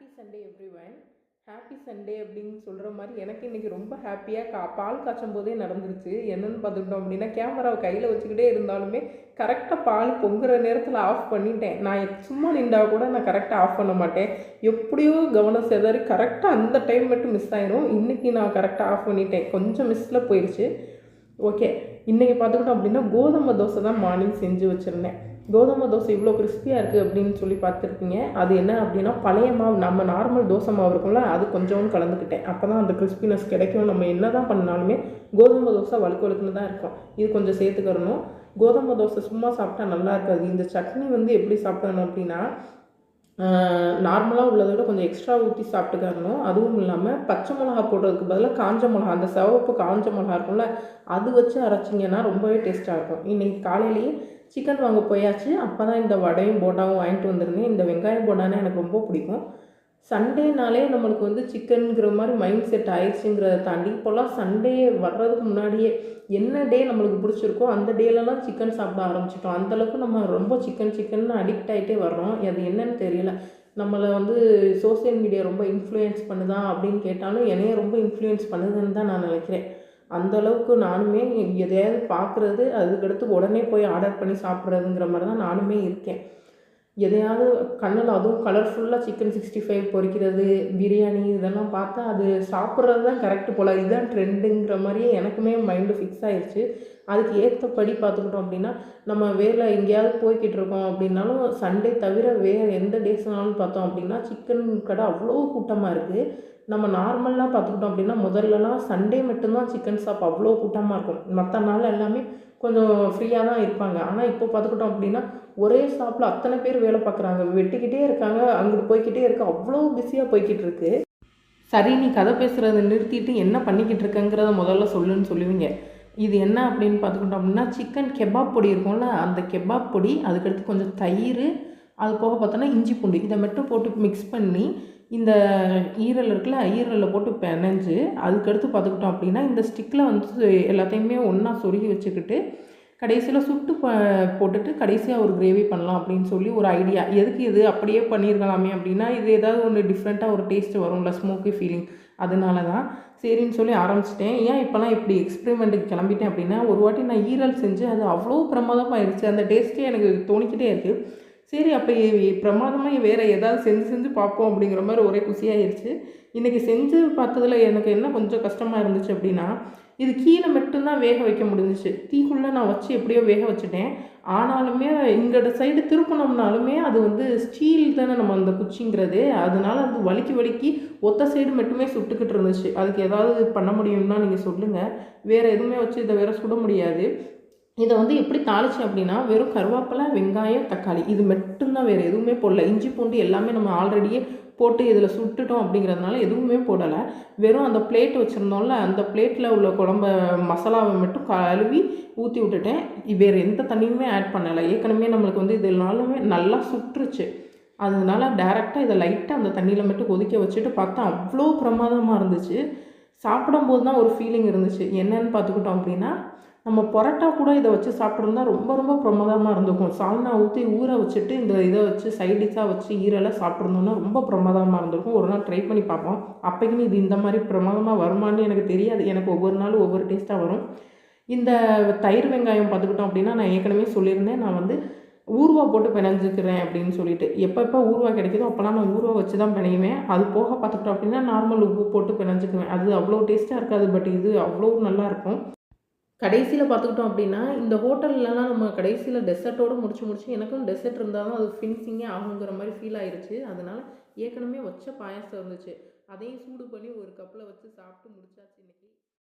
Happy Sunday everyone. Happy Sunday அப்படின்னு சொல்கிற மாதிரி எனக்கு இன்றைக்கி ரொம்ப ஹாப்பியாக பால் காய்ச்சும் போதே நடந்துருச்சு. என்னென்னு பார்த்துக்கிட்டோம் அப்படின்னா, கேமராவை கையில் வச்சுக்கிட்டே இருந்தாலுமே கரெக்டாக பால் பொங்குற நேரத்தில் ஆஃப் பண்ணிட்டேன். நான் சும்மா நின்றா கூட நான் கரெக்டாக ஆஃப் பண்ண மாட்டேன். எப்படியோ கவனம் செதறி கரெக்டாக அந்த டைம் மட்டும் மிஸ் ஆயிரும். இன்றைக்கி நான் கரெக்டாக ஆஃப் பண்ணிட்டேன். கொஞ்சம் மிஸ்ஸில் போயிடுச்சு. ஓகே, இன்றைக்கி பார்த்துக்கிட்டோம் அப்படின்னா கோதுமை தோசை தான் மார்னிங் செஞ்சு வச்சுருந்தேன். கோதுமை தோசை இவ்வளோ கிறிஸ்பியாக இருக்குது அப்படின்னு சொல்லி பார்த்துருப்பீங்க. அது என்ன அப்படின்னா, பழைய மாவு, நம்ம நார்மல் தோசை மாவு இருக்கும்ல, அது கொஞ்சோன்னு கலந்துக்கிட்டேன். அப்போ தான் அந்த கிறிஸ்பினஸ் கிடைக்கும். நம்ம என்ன தான் பண்ணாலுமே கோதுமை தோசை வழுக்கு வழுக்குன்னு தான் இருக்கும். இது கொஞ்சம் சேர்த்துக்கிறணும். கோதுமை தோசை சும்மா சாப்பிட்டா நல்லா இருக்காது. இந்த சட்னி எப்படி சாப்பிடணும் அப்படின்னா, நார்மலாக உள்ளதை விட கொஞ்சம் எக்ஸ்ட்ரா ஊற்றி சாப்பிட்டுக்கணும். அதுவும் இல்லாமல் பச்சை மிளகா போடுறதுக்கு பதிலாக காஞ்ச மிளகா, அந்த சிவப்பு காஞ்ச மிளகா இருக்கும்ல, அது வச்சு அரைச்சிங்கன்னா ரொம்பவே டேஸ்ட்டாக இருக்கும். இன்றைக்கி காலையிலேயே சிக்கன் வாங்க போயாச்சு. அப்போ தான் இந்த வடையும் போண்டாவும் வாங்கிட்டு வந்திருந்தேன். இந்த வெங்காயம் போண்டானா எனக்கு ரொம்ப பிடிக்கும். சண்டேனாலே நம்மளுக்கு சிக்கனுங்கிற மாதிரி மைண்ட் செட் ஆயிடுச்சுங்கிறத தாண்டி, இப்போல்லாம் சண்டே வர்றதுக்கு முன்னாடியே என்ன டே நம்மளுக்கு பிடிச்சிருக்கோ அந்த டேலலாம் சிக்கன் சாப்பிட ஆரம்பிச்சிட்டோம். அந்தளவுக்கு நம்ம ரொம்ப சிக்கன் அடிக்ட் ஆகிட்டே வர்றோம். அது என்னன்னு தெரியல. நம்மளை சோசியல் மீடியா ரொம்ப இன்ஃப்ளூயன்ஸ் பண்ணுதா அப்படின்னு கேட்டாலும் என்னையே ரொம்ப இன்ஃப்ளூயன்ஸ் பண்ணுதுன்னு தான் நான் நினைக்கிறேன். அந்தளவுக்கு நானுமே எதையாவது பார்க்குறது, அதுக்கடுத்து உடனே போய் ஆர்டர் பண்ணி சாப்பிட்றதுங்கிற மாதிரி தான் நானுமே இருக்கேன். எதையாவது கண்ணில், அதுவும் கலர்ஃபுல்லாக சிக்கன் 65 பொரிக்கிறது, பிரியாணி இதெல்லாம் பார்த்தா அது சாப்பிட்றது தான் கரெக்டு போல், இதுதான் ட்ரெண்டுங்கிற மாதிரியே எனக்குமே மைண்டு ஃபிக்ஸ் ஆகிடுச்சு. அதுக்கு ஏற்றபடி பார்த்துக்கிட்டோம் அப்படின்னா, நம்ம வேலை எங்கேயாவது போய்கிட்டு இருக்கோம் அப்படின்னாலும் சண்டே தவிர வேறு எந்த டேஸ்னாலும் பார்த்தோம் அப்படின்னா சிக்கன் கடை அவ்வளோ கூட்டமாக இருக்குது. நம்ம நார்மலாக பார்த்துக்கிட்டோம் அப்படின்னா முதல்லலாம் சண்டே மட்டும்தான் சிக்கன் ஷாப் அவ்வளோ கூட்டமாக இருக்கும். மற்ற நாள் எல்லாமே கொஞ்சம் ஃப்ரீயாக தான் இருப்பாங்க. ஆனால் இப்போ பார்த்துக்கிட்டோம் அப்படின்னா ஒரே ஷாப்பில் அத்தனை பேர் வேலை பார்க்குறாங்க, வெட்டிக்கிட்டே இருக்காங்க, அங்கிட்டு போய்கிட்டே இருக்கு, அவ்வளோ பிஸியாக போய்கிட்டு இருக்கு. சரி, நீ கதை பேசுகிறத நிறுத்திட்டு என்ன பண்ணிக்கிட்டு இருக்கங்கிறத முதல்ல சொல்லுன்னு சொல்லுவீங்க. இது என்ன அப்படின்னு பார்த்துக்கிட்டோம் அப்படின்னா, சிக்கன் கெபாப் பொடி இருக்கும்ல, அந்த கெபாப் பொடி, அதுக்கடுத்து கொஞ்சம் தயிர், அது போக பார்த்தோன்னா இஞ்சி பூண்டு, இதை மட்டும் போட்டு மிக்ஸ் பண்ணி இந்த ஈரல் இருக்குல்ல, ஈரலில் போட்டு பிணைஞ்சு அதுக்கடுத்து பார்த்துக்கிட்டோம் அப்படின்னா இந்த ஸ்டிக்கில் எல்லாத்தையுமே ஒன்றா சொருகி வச்சுக்கிட்டு கடைசியில் சுட்டு போட்டுட்டு கடைசியாக ஒரு கிரேவி பண்ணலாம் அப்படின்னு சொல்லி ஒரு ஐடியா. எதுக்கு இது அப்படியே பண்ணியிருக்கலாமே அப்படின்னா, இது ஏதாவது ஒன்று டிஃப்ரெண்ட்டாக ஒரு டேஸ்ட் வரும்ல, ஸ்மோக்கி ஃபீலிங், அதனால தான் சரின்னு சொல்லி ஆரம்பிச்சிட்டேன். ஏன் இப்போலாம் இப்படி எக்ஸ்பெரிமெண்ட்டுக்கு கிளம்பிட்டேன் அப்படின்னா, ஒரு வாட்டி நான் ஈரல் செஞ்சு அது அவ்வளோ பிரமாதமாகிடுச்சு. அந்த டேஸ்ட்டே எனக்கு தோணிக்கிட்டே இருக்குது. சரி, அப்போ பிரமாதமாக வேறு ஏதாவது செஞ்சு பார்ப்போம் அப்படிங்கிற மாதிரி ஒரே குசியாகிடுச்சு. இன்றைக்கி செஞ்சு பார்த்ததில் எனக்கு என்ன கொஞ்சம் கஷ்டமாக இருந்துச்சு அப்படின்னா, இது கீழே மட்டும்தான் வேக வைக்க முடிஞ்சிச்சு. தீக்குள்ளே நான் வச்சு எப்படியோ வேக வச்சுட்டேன். ஆனாலுமே இங்கட சைடு திருப்பினோம்னாலுமே அது ஸ்டீல் தானே நம்ம அந்த குச்சிங்கிறது, அதனால அது வலிக்கி ஒத்த சைடு மட்டுமே சுட்டுக்கிட்டு இருந்துச்சு. அதுக்கு ஏதாவது பண்ண முடியும்னா நீங்கள் சொல்லுங்கள். வேறு எதுவுமே வச்சு இதை வேறு சுட முடியாது. இதை எப்படி தாளிச்சேன் அப்படின்னா, வெறும் கருவேப்பிலை, வெங்காயம், தக்காளி இது மட்டும்தான், வேறு எதுவுமே போடல. இஞ்சி பூண்டு எல்லாமே நம்ம ஆல்ரெடியே போட்டு இதில் சுட்டுட்டோம் அப்படிங்கிறதுனால எதுவுமே போடலை. வெறும் அந்த பிளேட் வச்சுருந்தோம்ல, அந்த பிளேட்டில் உள்ள குழம்ப மசாலாவை மட்டும் கழுவி ஊற்றி விட்டுட்டேன். வேறு எந்த தண்ணியுமே ஆட் பண்ணலை. ஏற்கனவே நம்மளுக்கு இதனாலுமே நல்லா சுட்டுருச்சு. அதனால டேரெக்டாக இதை லைட்டாக அந்த தண்ணியில் மட்டும் கொதிக்க வச்சுட்டு பார்த்தா அவ்வளோ பிரமாதமாக இருந்துச்சு. சாப்பிடும்போது தான் ஒரு ஃபீலிங் இருந்துச்சு. என்னன்னு பார்த்துக்கிட்டோம் அப்படின்னா, நம்ம பரோட்டா கூட இதை வச்சு சாப்பிட்ருந்தா ரொம்ப ரொம்ப பிரமாதமாக இருந்திருக்கும். சால்னா ஊற்றி ஊற வச்சுட்டு இந்த இதை வச்சு சைட் டிஷ்ஷாக வச்சு ஈரலை சாப்பிட்ருந்தோம்னா ரொம்ப பிரமாதமாக இருந்திருக்கும். ஒரு நாள் ட்ரை பண்ணி பார்ப்போம். அப்போக்குன்னு இது இந்த மாதிரி பிரமாதமாக வருமானு எனக்கு தெரியாது. எனக்கு ஒவ்வொரு நாளும் ஒவ்வொரு டேஸ்ட்டாக வரும். இந்த தயிர் வெங்காயம் பார்த்துக்கிட்டோம் அப்படின்னா, நான் ஏற்கனவே சொல்லியிருந்தேன், நான் ஊறுகாய் போட்டு பிணைஞ்சிக்கிறேன் அப்படின்னு சொல்லிட்டு. எப்போ ஊறுகாய் கிடைக்குதோ அப்போலாம் நான் ஊறுகாய் வச்சு தான் பிணையுவேன். அது போக பார்த்துக்கிட்டோம் அப்படின்னா நார்மல் உப்பு போட்டு பிணைஞ்சிக்குவேன். அது அவ்வளோ டேஸ்ட்டாக இருக்காது, பட் இது அவ்வளோ நல்லாயிருக்கும். கடைசியில் பார்த்துக்கிட்டோம் அப்படின்னா, இந்த ஹோட்டல்லலாம் நம்ம கடைசியில் டெசர்ட்டோடு முடிச்சு எனக்கும் டெசர்ட் இருந்தால் தான் அது ஃபினிஷிங்கே ஆகுங்கிற மாதிரி ஃபீல் ஆயிடுச்சு. அதனால் ஏற்கனவே வச்ச பாயாசம் இருந்துச்சு, அதையும் சூடு பண்ணி ஒரு கப்பில் வச்சு சாப்பிட்டு முடிச்சாச்சு இன்றைக்கி.